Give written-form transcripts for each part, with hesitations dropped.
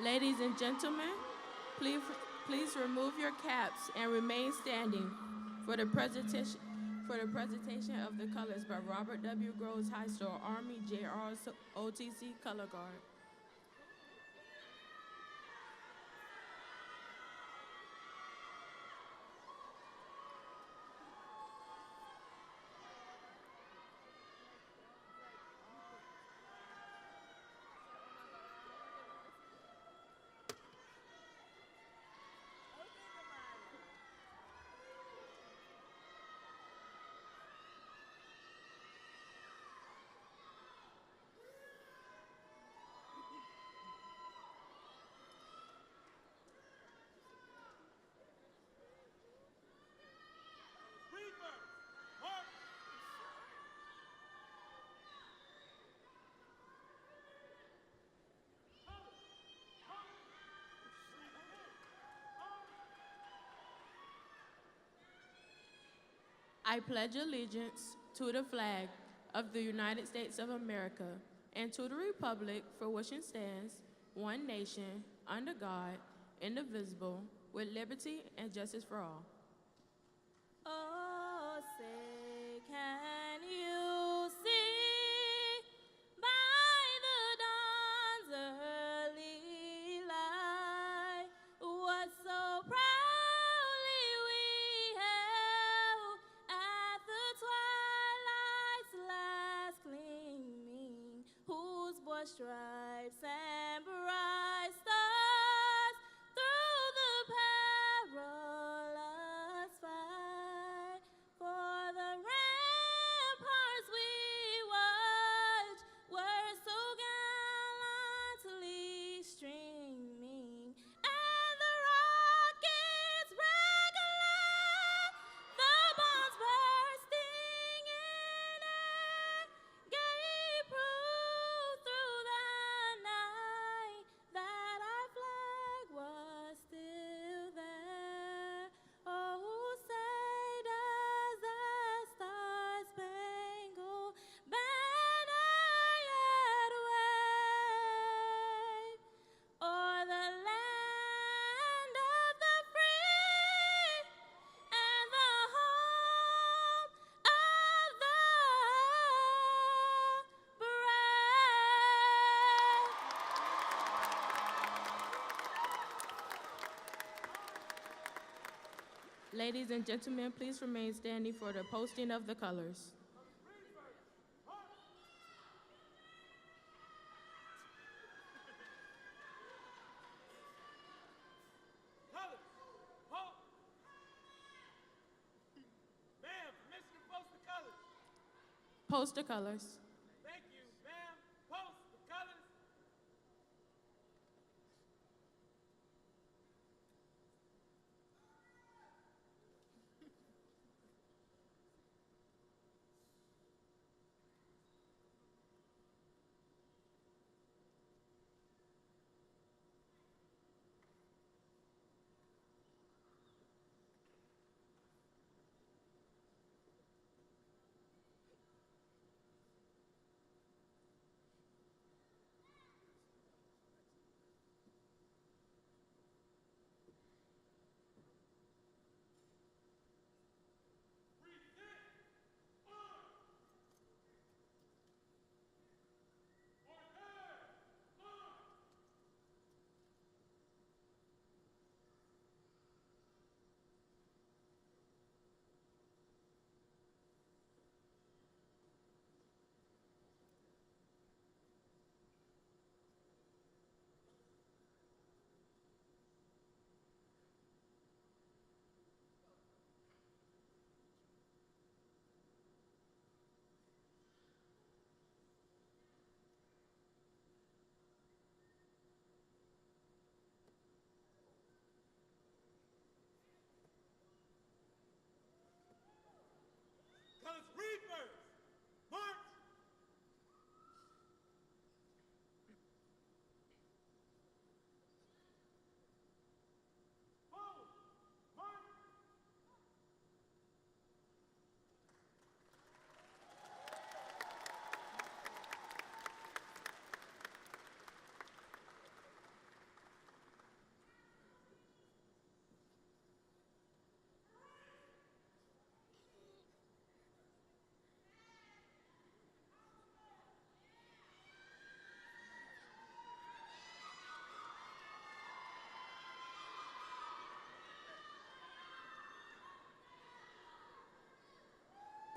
Ladies and gentlemen, please, please remove your caps and remain standing for the presentation of the colors by Robert W. Groves High School Army JROTC Color Guard. I pledge allegiance to the flag of the United States of America and to the republic for which it stands, one nation, under God, indivisible, with liberty and justice for all. Oh, say, can you see by the dawn's early light what so proudly we hailed at the twilight's last gleaming, whose broad stripes and bright stars through the perilous fight for the ramparts we watched were so gallantly streaming, and the rockets regular, the bombs bursting in air, gave proof through the night that our flag was still there. Oh, say does the star-spangled banner yet wave o'er the land of the free and the home of the brave? Ladies and gentlemen, please remain standing for the posting of the colors. Colors. Halt. Ma'am, permission to post the colors. Post the colors. Thank you, ma'am. Post the colors.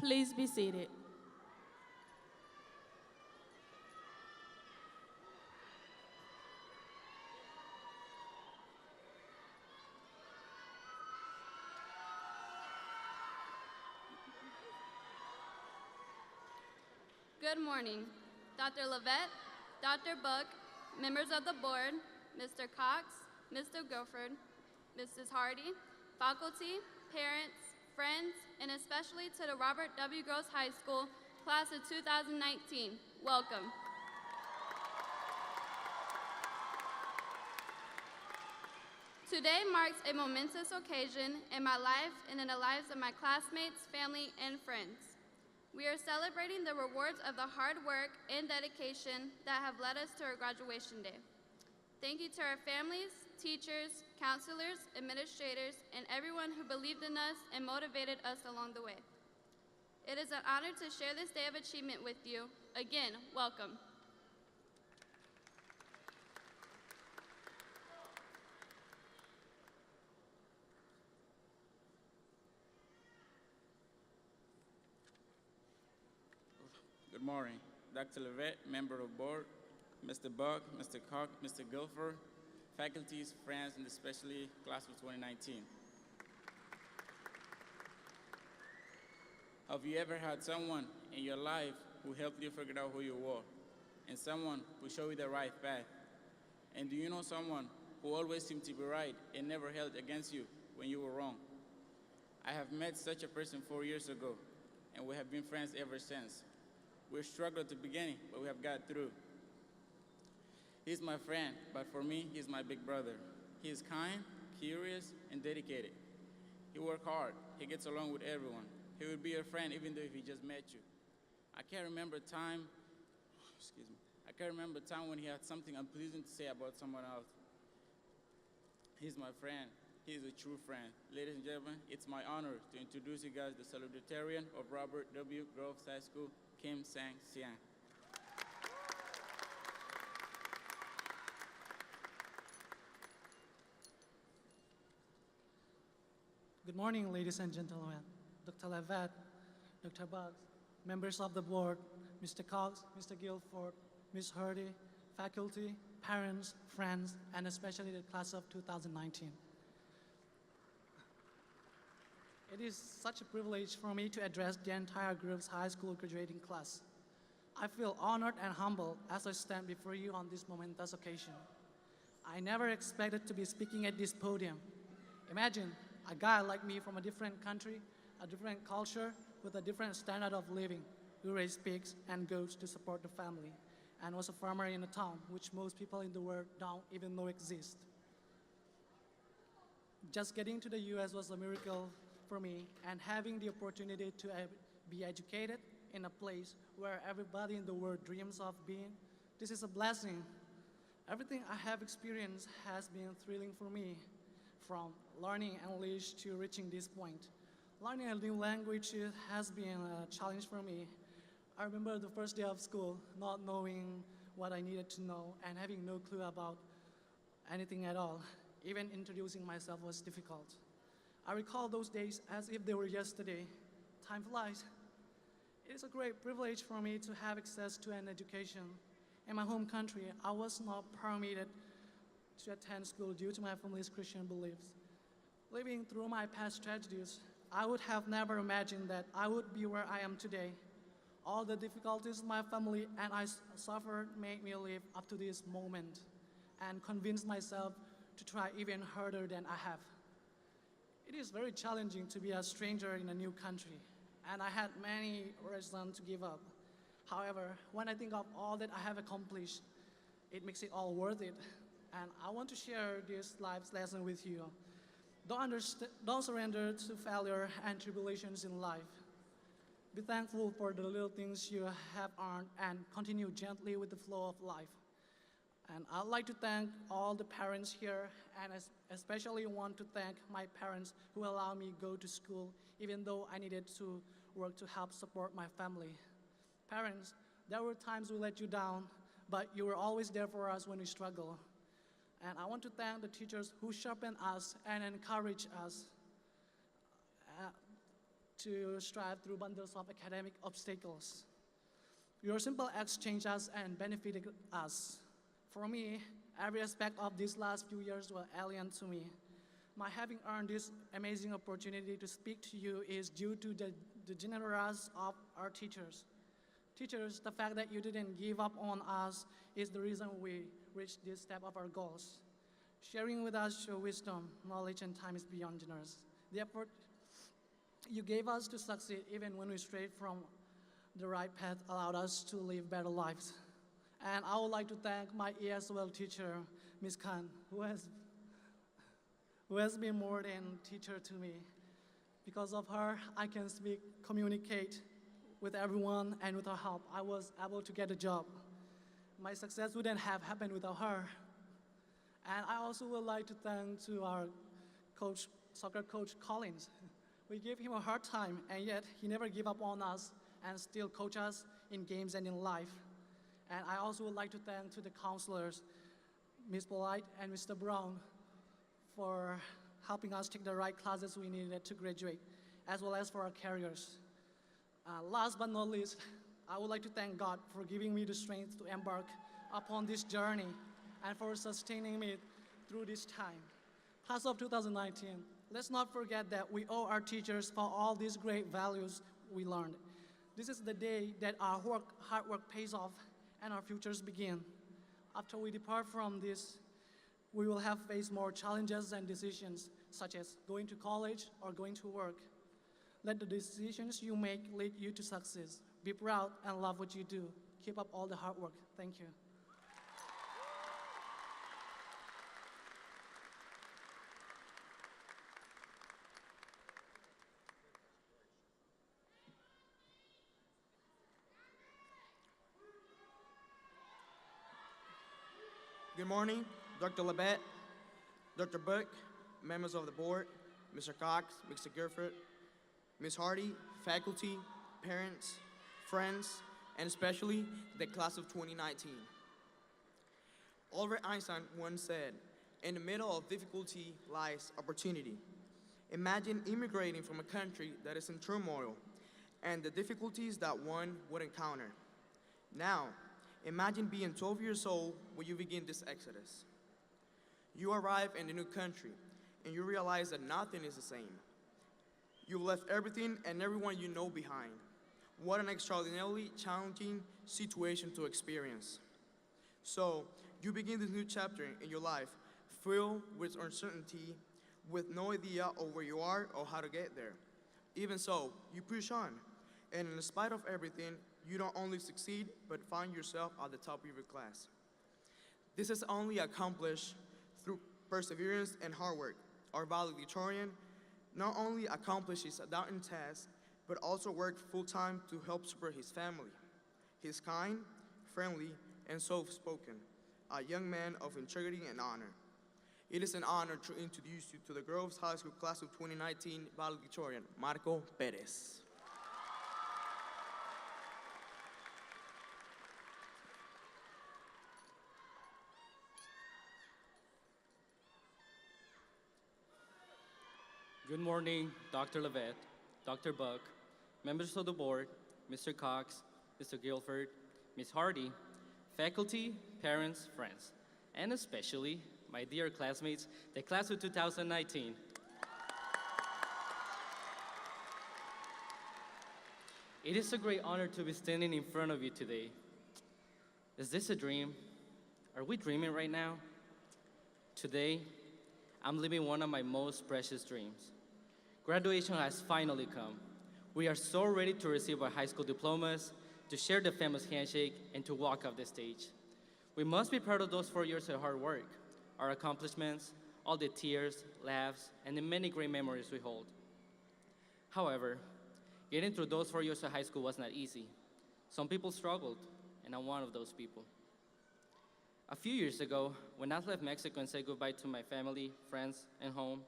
Please be seated. Good morning, Dr. Levette, Dr. Buck, members of the board, Mr. Cox, Mr. Guilford, Mrs. Hardy, faculty, parents, friends, and especially to the Robert W. Gross High School class of 2019. Welcome. Today marks a momentous occasion in my life and in the lives of my classmates, family, and friends. We are celebrating the rewards of the hard work and dedication that have led us to our graduation day. Thank you to our families, teachers, counselors, administrators, and everyone who believed in us and motivated us along the way. It is an honor to share this day of achievement with you. Again, welcome. Good morning, Dr. Levette, member of board, Mr. Buck, Mr. Cox, Mr. Guilford, faculties, friends, and especially class of 2019. Have you ever had someone in your life who helped you figure out who you were, and someone who showed you the right path? And do you know someone who always seemed to be right and never held against you when you were wrong? I have met such a person 4 years ago, and we have been friends ever since. We struggled at the beginning, but we have got through. He's my friend, but for me, he's my big brother. He is kind, curious, and dedicated. He works hard. He gets along with everyone. He would be your friend even though if he just met you. I can't remember a time when he had something unpleasant to say about someone else. He's my friend. He is a true friend. Ladies and gentlemen, it's my honor to introduce you guys the Salutatorian of Robert W. Groves High School, Kim Sang Siang. Good morning, ladies and gentlemen. Dr. Levette, Dr. Buck, members of the board, Mr. Cox, Mr. Guilford, Ms. Hardy, faculty, parents, friends, and especially the class of 2019. It is such a privilege for me to address the entire Groves High School graduating class. I feel honored and humbled as I stand before you on this momentous occasion. I never expected to be speaking at this podium. Imagine a guy like me from a different country, a different culture, with a different standard of living, who raised pigs and goats to support the family, and was a farmer in a town which most people in the world don't even know exists. Just getting to the US was a miracle for me, and having the opportunity to be educated in a place where everybody in the world dreams of being, this is a blessing. Everything I have experienced has been thrilling for me, from learning English to reaching this point. Learning a new language has been a challenge for me. I remember the first day of school, not knowing what I needed to know and having no clue about anything at all. Even introducing myself was difficult. I recall those days as if they were yesterday. Time flies. It is a great privilege for me to have access to an education. In my home country, I was not permitted to attend school due to my family's Christian beliefs. Living through my past tragedies, I would have never imagined that I would be where I am today. All the difficulties my family and I suffered made me live up to this moment and convince myself to try even harder than I have. It is very challenging to be a stranger in a new country, and I had many reasons to give up. However, when I think of all that I have accomplished, it makes it all worth it. And I want to share this life's lesson with you. Don't surrender to failure and tribulations in life. Be thankful for the little things you have earned and continue gently with the flow of life. And I'd like to thank all the parents here, and especially want to thank my parents who allowed me to go to school even though I needed to work to help support my family. Parents, there were times we let you down, but you were always there for us when we struggle. And I want to thank the teachers who sharpened us and encouraged us. to strive through bundles of academic obstacles. Your simple acts changed us and benefited us. For me, every aspect of these last few years were alien to me. My having earned this amazing opportunity to speak to you is due to the generosity of our teachers. Teachers, the fact that you didn't give up on us is the reason we reached this step of our goals. Sharing with us your wisdom, knowledge, and time is beyond generous. The effort you gave us to succeed, even when we strayed from the right path, allowed us to live better lives. And I would like to thank my ESL teacher, Ms. Khan, who has been more than teacher to me. Because of her, I can speak, communicate with everyone, and with her help, I was able to get a job. My success wouldn't have happened without her. And I also would like to thank to our coach, soccer coach, Collins. We gave him a hard time, and yet he never gave up on us and still coach us in games and in life. And I also would like to thank to the counselors, Ms. Polite and Mr. Brown, for helping us take the right classes we needed to graduate, as well as for our careers. Last but not least, I would like to thank God for giving me the strength to embark upon this journey and for sustaining me through this time. Class of 2019, let's not forget that we owe our teachers for all these great values we learned. This is the day that our hard work pays off and our futures begin. After we depart from this, we will have faced more challenges and decisions, such as going to college or going to work. Let the decisions you make lead you to success. Be proud and love what you do. Keep up all the hard work. Thank you. Good morning, Dr. Labette, Dr. Buck, members of the board, Mr. Cox, Mr. Gifford, Ms. Hardy, faculty, parents, friends, and especially the class of 2019. Albert Einstein once said, "In the middle of difficulty lies opportunity." Imagine immigrating from a country that is in turmoil and the difficulties that one would encounter. Now, imagine being 12 years old when you begin this exodus. You arrive in a new country and you realize that nothing is the same. You left everything and everyone you know behind. What an extraordinarily challenging situation to experience. So, you begin this new chapter in your life filled with uncertainty, with no idea of where you are or how to get there. Even so, you push on, and in spite of everything, you don't only succeed, but find yourself at the top of your class. This is only accomplished through perseverance and hard work. Our valedictorian not only accomplishes a daunting task, but also worked full-time to help support his family. He's kind, friendly, and soft-spoken, a young man of integrity and honor. It is an honor to introduce you to the Groves High School Class of 2019 Valedictorian, Marco Perez. Good morning, Dr. Levet, Dr. Buck, members of the board, Mr. Cox, Mr. Guilford, Ms. Hardy, faculty, parents, friends, and especially my dear classmates, the class of 2019. It is a great honor to be standing in front of you today. Is this a dream? Are we dreaming right now? Today, I'm living one of my most precious dreams. Graduation has finally come. We are so ready to receive our high school diplomas, to share the famous handshake, and to walk off the stage. We must be proud of those 4 years of hard work, our accomplishments, all the tears, laughs, and the many great memories we hold. However, getting through those 4 years of high school was not easy. Some people struggled, and I'm one of those people. A few years ago, when I left Mexico and said goodbye to my family, friends, and home,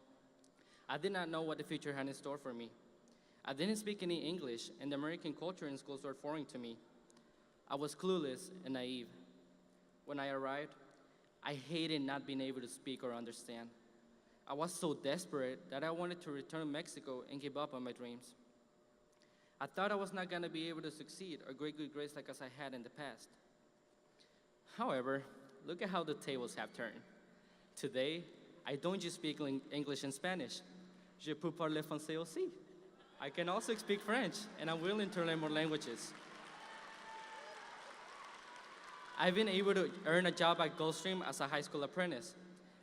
I did not know what the future had in store for me. I didn't speak any English, and the American culture in schools were foreign to me. I was clueless and naive. When I arrived, I hated not being able to speak or understand. I was so desperate that I wanted to return to Mexico and give up on my dreams. I thought I was not going to be able to succeed or grade good grades like as I had in the past. However, look at how the tables have turned. Today, I don't just speak English and Spanish. Je peux parler français aussi. I can also speak French, and I'm willing to learn more languages. I've been able to earn a job at Gulfstream as a high school apprentice.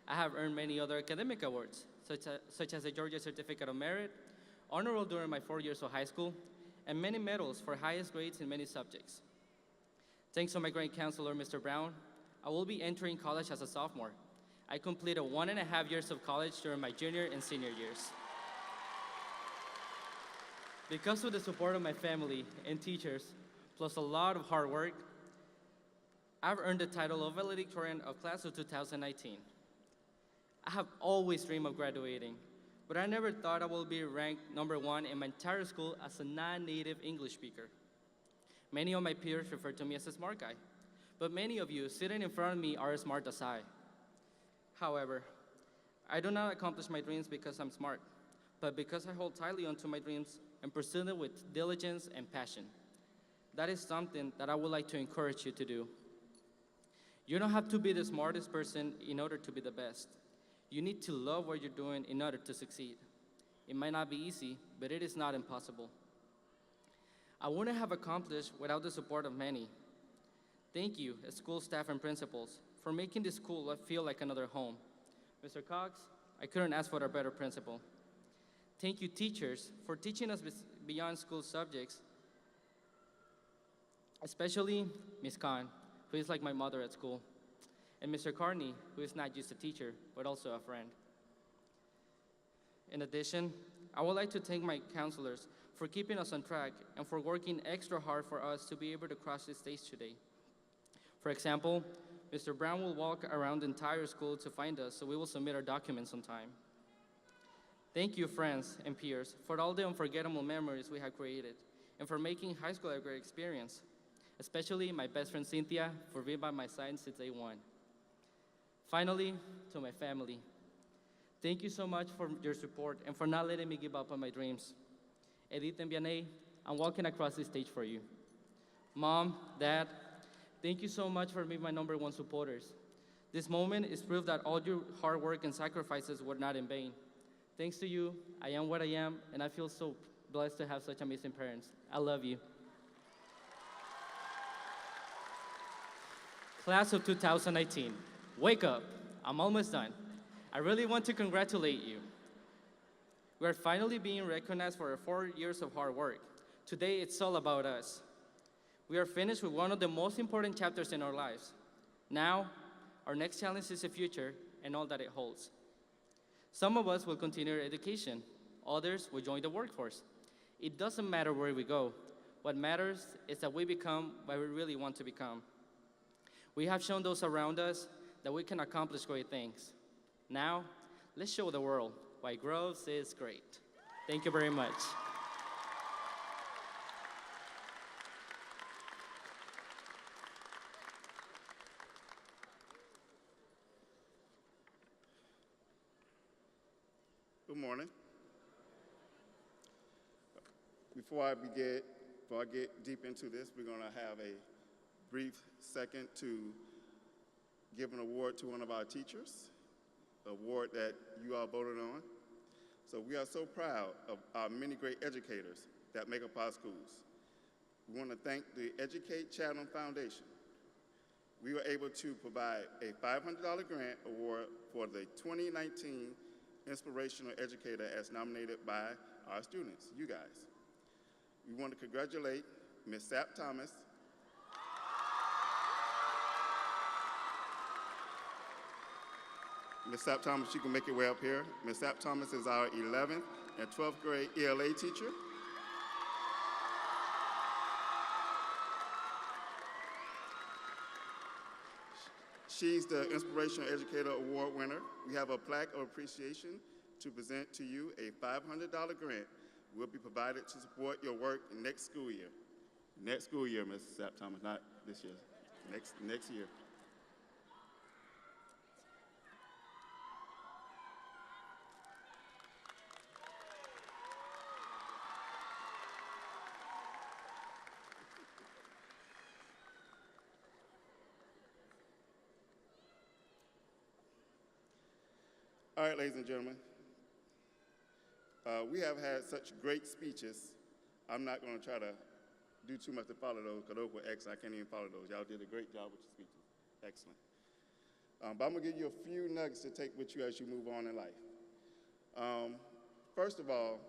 I have earned many other academic awards, such as the Georgia Certificate of Merit, honor roll during my 4 years of high school, and many medals for highest grades in many subjects. Thanks to my great counselor, Mr. Brown, I will be entering college as a sophomore. I completed 1.5 years of college during my junior and senior years. Because of the support of my family and teachers, plus a lot of hard work, I've earned the title of Valedictorian of class of 2019. I have always dreamed of graduating, but I never thought I would be ranked #1 in my entire school as a non-native English speaker. Many of my peers refer to me as a smart guy, but many of you sitting in front of me are as smart as I. However, I do not accomplish my dreams because I'm smart, but because I hold tightly onto my dreams and pursue them with diligence and passion. That is something that I would like to encourage you to do. You don't have to be the smartest person in order to be the best. You need to love what you're doing in order to succeed. It might not be easy, but it is not impossible. I wouldn't have accomplished without the support of many. Thank you, as school staff and principals, for making this school feel like another home. Mr. Cox, I couldn't ask for a better principal. Thank you, teachers, for teaching us beyond school subjects, especially Ms. Khan, who is like my mother at school, and Mr. Carney, who is not just a teacher, but also a friend. In addition, I would like to thank my counselors for keeping us on track and for working extra hard for us to be able to cross this stage today. For example, Mr. Brown will walk around the entire school to find us, so we will submit our documents on time. Thank you, friends and peers, for all the unforgettable memories we have created and for making high school a great experience, especially my best friend Cynthia for being by my side since day one. Finally, to my family, thank you so much for your support and for not letting me give up on my dreams. Edith and Vianney, I'm walking across the stage for you. Mom, Dad, thank you so much for being my #1 supporters. This moment is proof that all your hard work and sacrifices were not in vain. Thanks to you, I am what I am, and I feel so blessed to have such amazing parents. I love you. Class of 2019, wake up. I'm almost done. I really want to congratulate you. We are finally being recognized for our 4 years of hard work. Today, it's all about us. We are finished with one of the most important chapters in our lives. Now, our next challenge is the future and all that it holds. Some of us will continue our education. Others will join the workforce. It doesn't matter where we go. What matters is that we become what we really want to become. We have shown those around us that we can accomplish great things. Now, let's show the world why Groves is great. Thank you very much. Good morning. Before I get deep into this, we're going to have a brief second to give an award to one of our teachers, an award that you all voted on. So we are so proud of our many great educators that make up our schools. We want to thank the Educate Chatham Foundation. We were able to provide a $500 grant award for the 2019 Inspirational Educator as nominated by our students, you guys. We want to congratulate Ms. Sapp Thomas, Ms. Sapp Thomas, you can make your way up here. Ms. Sapp Thomas is our 11th and 12th grade ELA teacher. She's the Inspirational Educator Award winner. We have a plaque of appreciation to present to you. A $500 grant will be provided to support your work next school year. Next school year, Ms. Sapp Thomas, not this year. Next year. All right, ladies and gentlemen, we have had such great speeches. I'm not going to try to do too much to follow those, because those were excellent. I can't even follow those. Y'all did a great job with your speeches. Excellent. But I'm going to give you a few nuggets to take with you as you move on in life. First of all,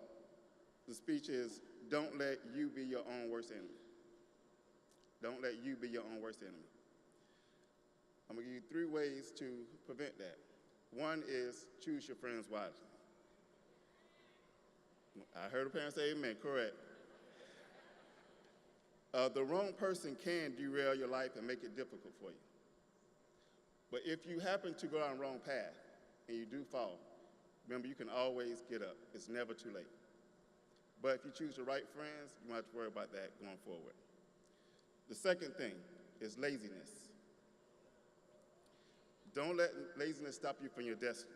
the speech is, don't let you be your own worst enemy. Don't let you be your own worst enemy. I'm going to give you 3 ways to prevent that. One is choose your friends wisely. I heard a parent say amen, correct. The wrong person can derail your life and make it difficult for you. But if you happen to go down the wrong path and you do fall, remember you can always get up. It's never too late. But if you choose the right friends, you won't have to worry about that going forward. The second thing is laziness. Don't let laziness stop you from your destiny.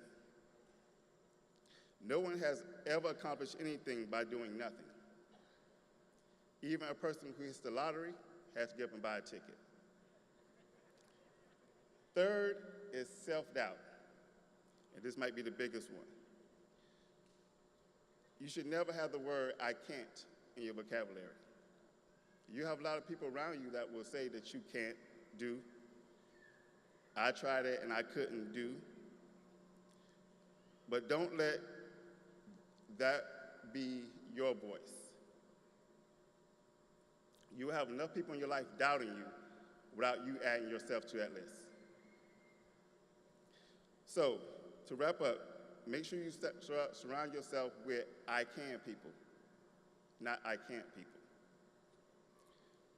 No one has ever accomplished anything by doing nothing. Even a person who hits the lottery has to get up and buy a ticket. Third is self-doubt, and this might be the biggest one. You should never have the word "I can't" in your vocabulary. You have a lot of people around you that will say that you can't do. I tried it and I couldn't do. But don't let that be your voice. You will have enough people in your life doubting you without you adding yourself to that list. So, to wrap up, make sure you surround yourself with "I can" people, not "I can't" people.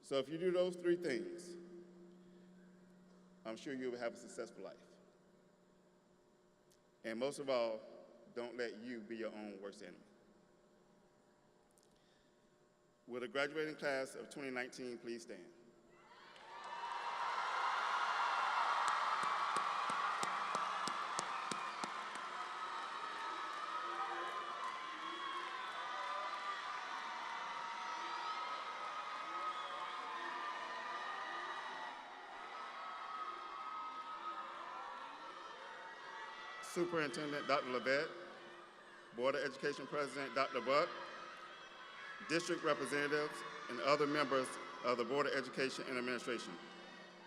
So if you do those 3 things, I'm sure you will have a successful life. And most of all, don't let you be your own worst enemy. Will the graduating class of 2019 please stand? Superintendent Dr. Levette, Board of Education President Dr. Buck, district representatives, and other members of the Board of Education and Administration.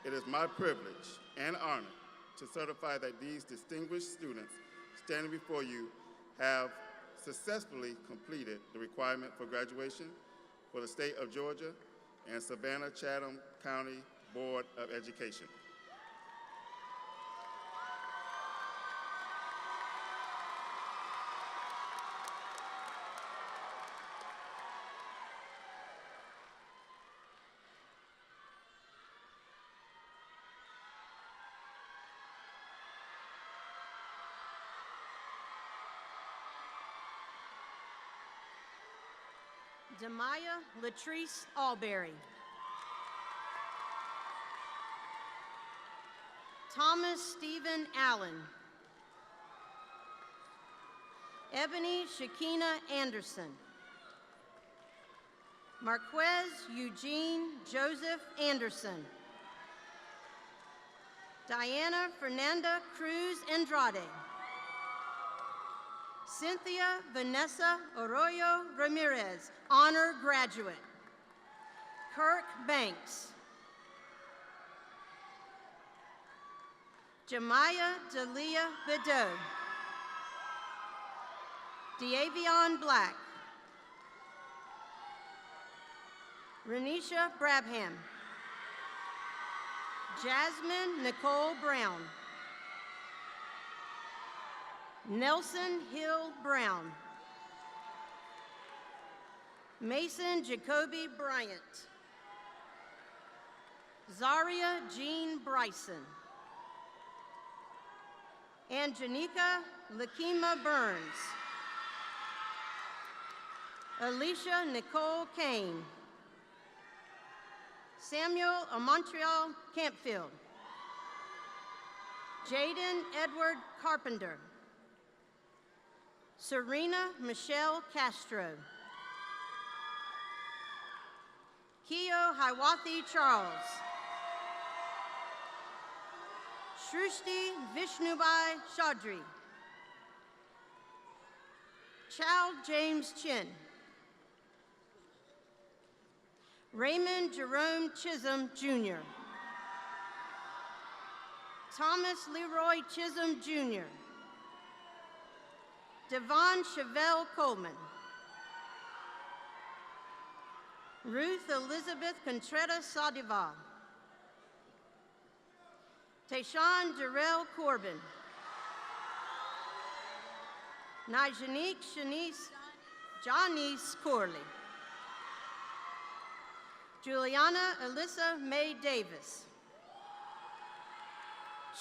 It is my privilege and honor to certify that these distinguished students standing before you have successfully completed the requirement for graduation for the state of Georgia and Savannah-Chatham County Board of Education. Demaya Latrice Alberry. Thomas Stephen Allen. Ebony Shakina Anderson. Marquez Eugene Joseph Anderson. Diana Fernanda Cruz Andrade. Cynthia Vanessa Arroyo Ramirez, honor graduate. Kirk Banks. Jemiah Delia Bedeau. Deavion Black. Renisha Brabham. Jasmine Nicole Brown. Nelson Hill Brown. Mason Jacoby Bryant. Zaria Jean Bryson. And Janika Lakima Burns. Alicia Nicole Kane. Samuel Montreal Campfield. Jaden Edward Carpenter. Serena Michelle Castro. Keo Hiwathi Charles. Shrushti Vishnubai Chaudhry. Chow James Chin. Raymond Jerome Chisholm, Jr. Thomas Leroy Chisholm, Jr. Devon Chevelle Coleman. Ruth Elizabeth Contreras Sadival. Tayshawn Jarrell Corbin. Nijanique Janice Corley. Juliana Alyssa May Davis.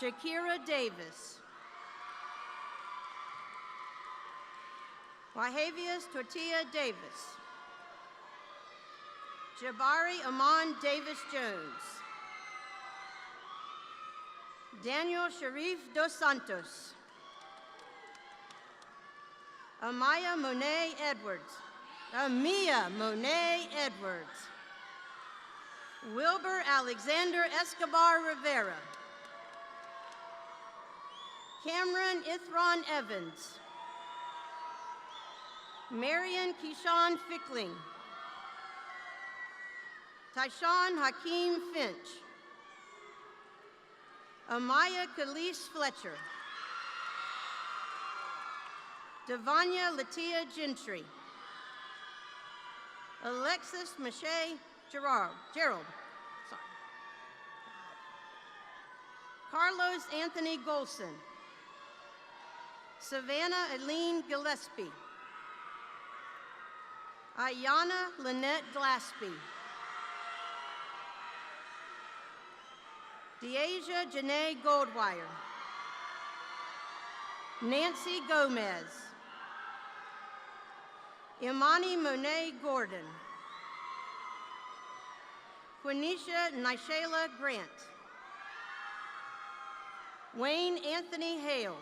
Shakira Davis. Wahavius Tortilla Davis. Jabari Amon Davis Jones. Daniel Sharif Dos Santos. Amaya Monet Edwards. Amia Monet Edwards. Wilbur Alexander Escobar Rivera. Cameron Ithron Evans. Marion Keyshawn Fickling. Tyshawn Hakeem Finch. Amaya Khalees Fletcher. Devanya Latia Gentry. Alexis Mache Gerald. Sorry. Carlos Anthony Golson. Savannah Eileen Gillespie. Ayana Lynette Glaspie. Deasia Janae Goldwire. Nancy Gomez. Imani Monet Gordon. Quenisha Nishayla Grant. Wayne Anthony Hale.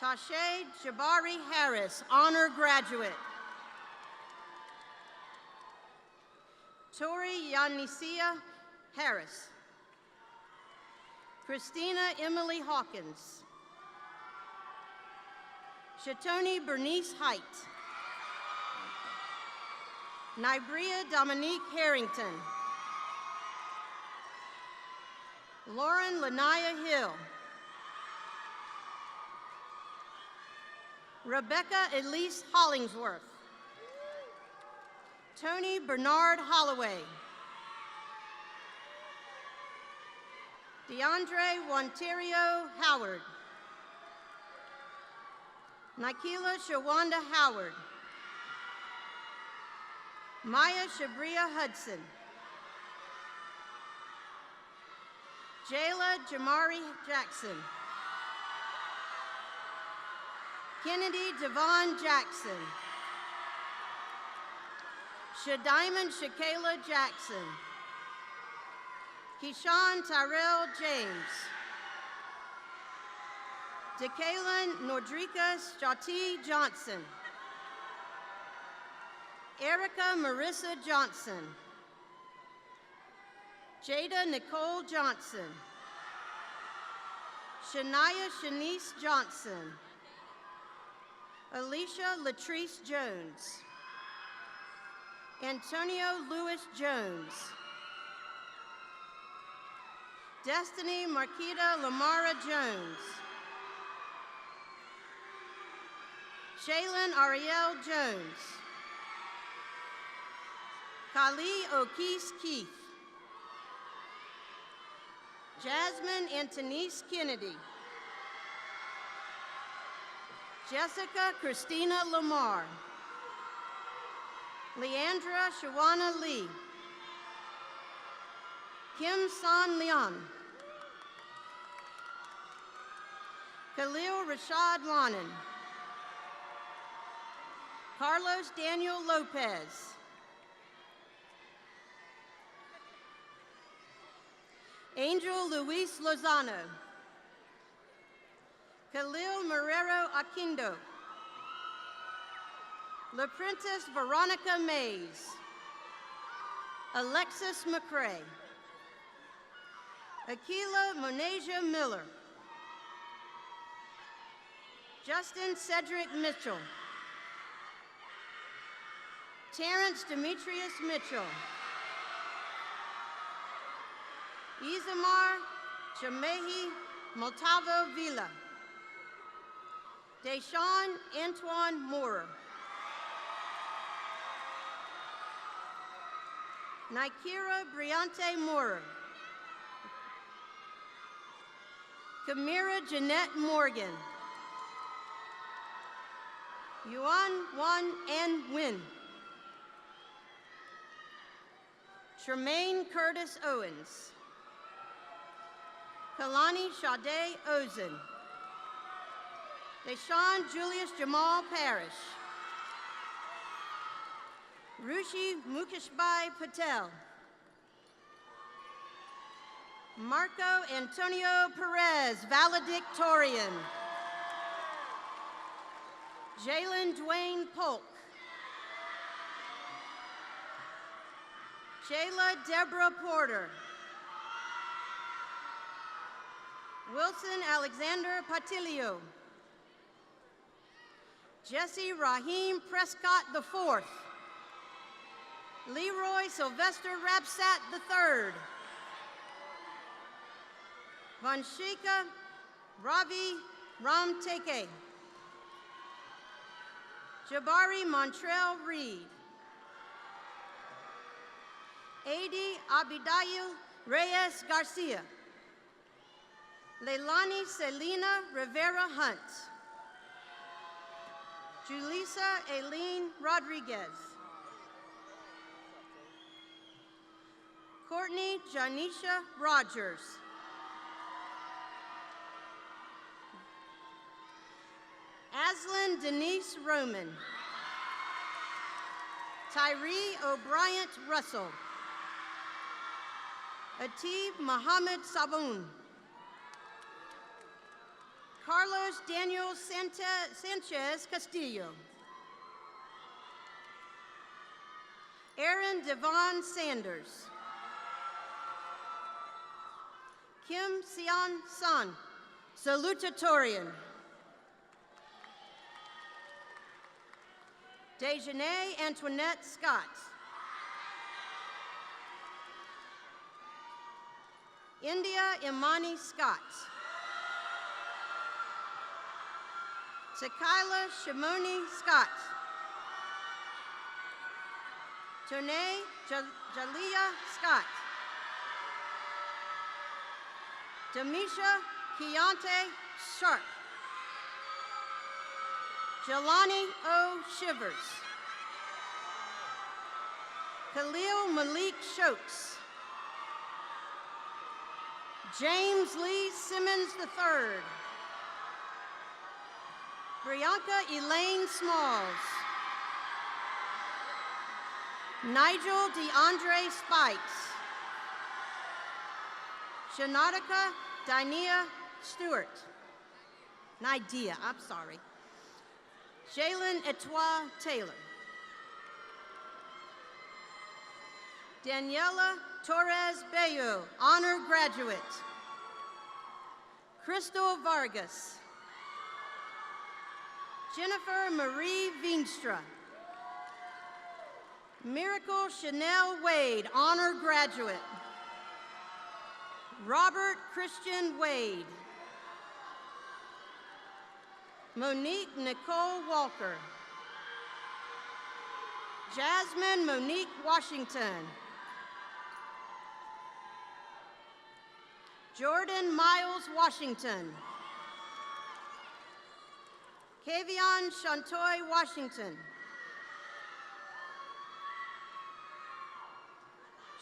Tashay Jabari Harris, honor graduate. Tori Yanisia Harris. Christina Emily Hawkins. Shatoni Bernice Height. Nibria Dominique Harrington. Lauren Lanaya Hill. Rebecca Elise Hollingsworth. Tony Bernard Holloway. DeAndre Wanterio Howard. Nikela Shawanda Howard. Maya Shabria Hudson. Jayla Jamari Jackson. Kennedy Devon Jackson. Shadiamond Shakayla Jackson. Keyshawn Tyrell James. DeKaylin Nordrika Shati Johnson. Erica Marissa Johnson. Jada Nicole Johnson. Shania Shanice Johnson. Alicia Latrice Jones. Antonio Lewis Jones. Destiny Marquita Lamara Jones. Shaylin Ariel Jones. Kali O'Keefe Keith. Jasmine Antonice Kennedy. Jessica Christina Lamar. Leandra Shawana Lee. Kim San Leon. Khalil Rashad Lanin. Carlos Daniel Lopez. Angel Luis Lozano. Khalil Marrero Aquindo. LaPrentice Veronica Mays. Alexis McCrae. Akila Monasia Miller. Justin Cedric Mitchell. Terrence Demetrius Mitchell. Isamar Chamehi Multavo Villa. Deshaun Antoine Moore. Nikira Briante Moore. Kamira Jeanette Morgan. Yuan Wan N. Win. Tremaine Curtis Owens. Kalani Sade Ozen. Deshaun Julius Jamal Parrish. Rushi Mukeshbai Patel. Marco Antonio Perez, valedictorian. Jalen Dwayne Polk. Jayla Deborah Porter. Wilson Alexander Patilio. Jesse Raheem Prescott IV. Leroy Sylvester Rapsat III. Vanshika Ravi Ramteke. Jabari Montrell Reed. Adi Abidayu Reyes Garcia. Leilani Selena Rivera Hunt. Julissa Aileen Rodriguez. Courtney Janisha Rogers. Aslyn Denise Roman. Tyree O'Brien Russell. Atib Mohammed Saboon. Carlos Daniel Sanchez Castillo. Aaron Devon Sanders. Kim Sion Sun, Salutatorian. Dejanay Antoinette Scott. India Imani Scott. Tequila Shimoni Scott. Tone Jaliyah Scott. Demisha Keontae Sharp. Jelani O. Shivers. Khalil Malik Schultz. James Lee Simmons III. Brianka Elaine Smalls. Nigel DeAndre Spikes. Shanatica Dinea Stewart. Nidia, I'm sorry. Jalen Etoile Taylor. Daniela Torres Bello, honor graduate. Crystal Vargas. Jennifer Marie Veenstra. Miracle Chanel Wade, honor graduate. Robert Christian Wade. Monique Nicole Walker. Jasmine Monique Washington. Jordan Miles Washington. Kavion Shantoy Washington.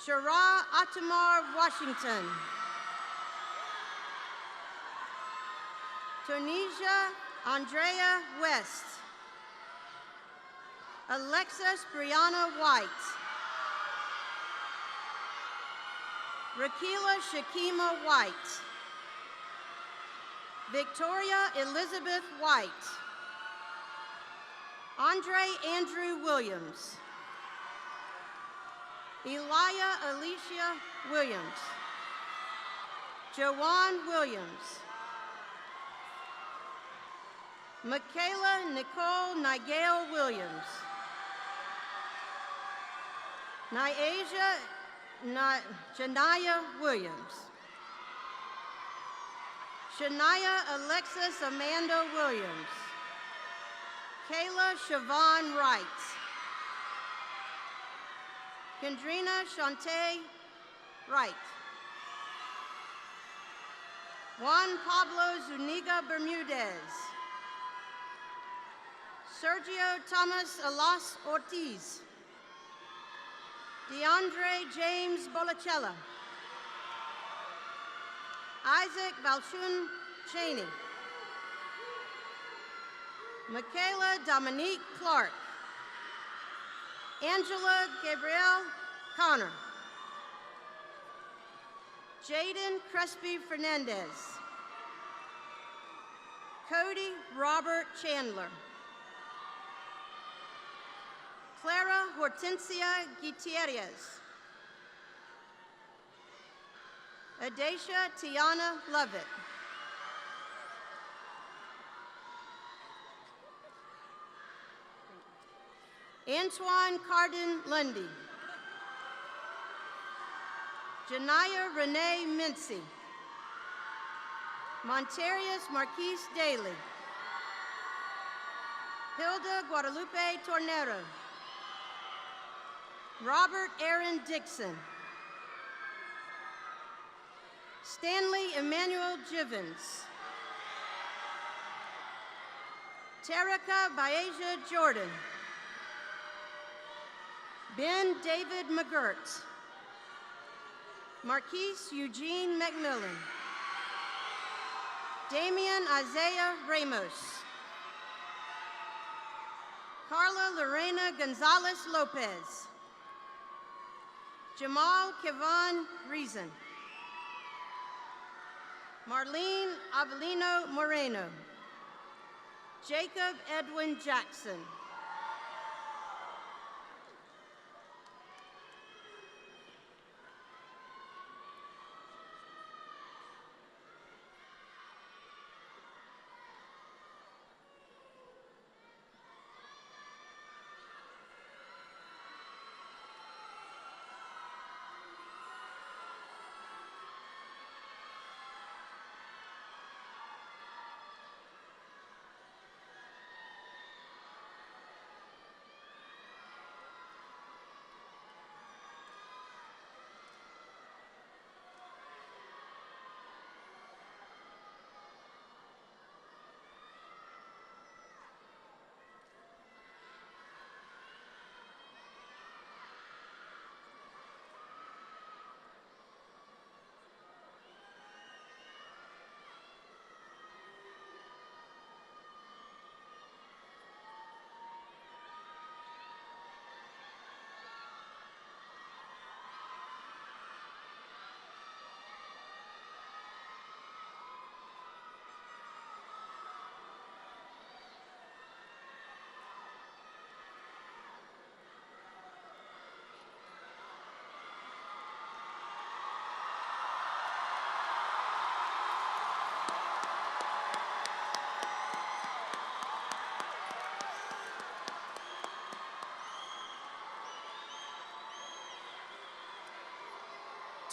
Shara Atamar Washington. Tunisia Andrea West. Alexis Brianna White. Rakila Shakima White. Victoria Elizabeth White. Andre Andrew Williams. Elia Alicia Williams. Joanne Williams. Michaela Nicole Nigel Williams. Nyasia Janaya Williams. Shania Alexis Amanda Williams. Kayla Siobhan Wright. Kendrina Shante Wright. Juan Pablo Zuniga Bermudez. Sergio Thomas Alas Ortiz. DeAndre James Bolacella. Isaac Valchun Cheney. Michaela Dominique Clark. Angela Gabrielle Connor. Jaden Crespi Fernandez. Cody Robert Chandler. Clara Hortensia Gutierrez. Adacia Tiana Lovett. Antoine Cardin Lundy. Janaya Renee Mincy. Montarius Marquise Daly. Hilda Guadalupe Tornero. Robert Aaron Dixon. Stanley Emmanuel Givens. Terica Baeja Jordan. Ben David McGirt. Marquise Eugene McMillan. Damian Isaiah Ramos. Carla Lorena Gonzalez Lopez. Jamal Kevon Reason. Marlene Avelino Moreno. Jacob Edwin Jackson.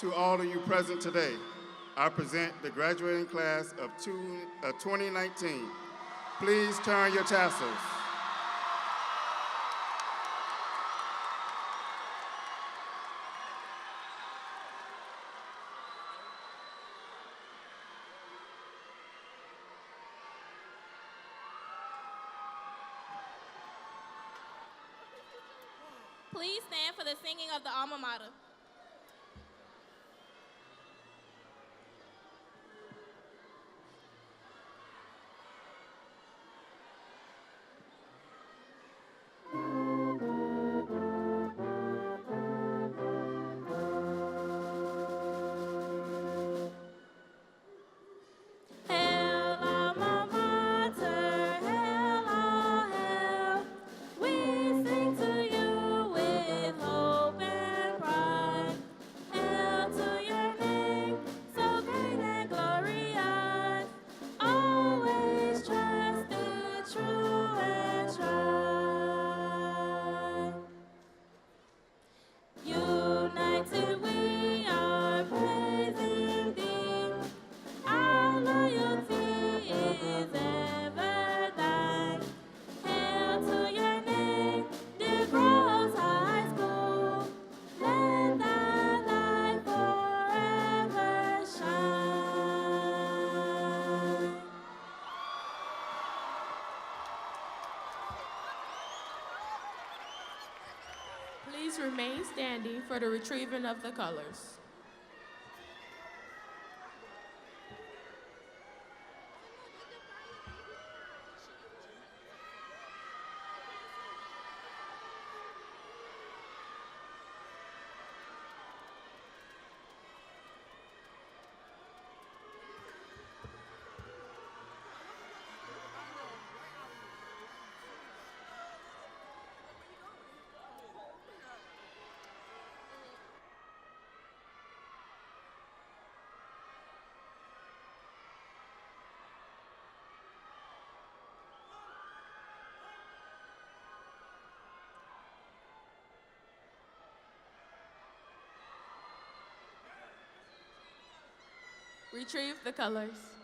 To all of you present today, I present the graduating class of 2019. Please turn your tassels. Please stand for the singing of the alma mater. Hail, alma mater, hail, all hail. We sing to you with hope and pride. please remain standing for the retrieving of the colors. Retrieve the colors.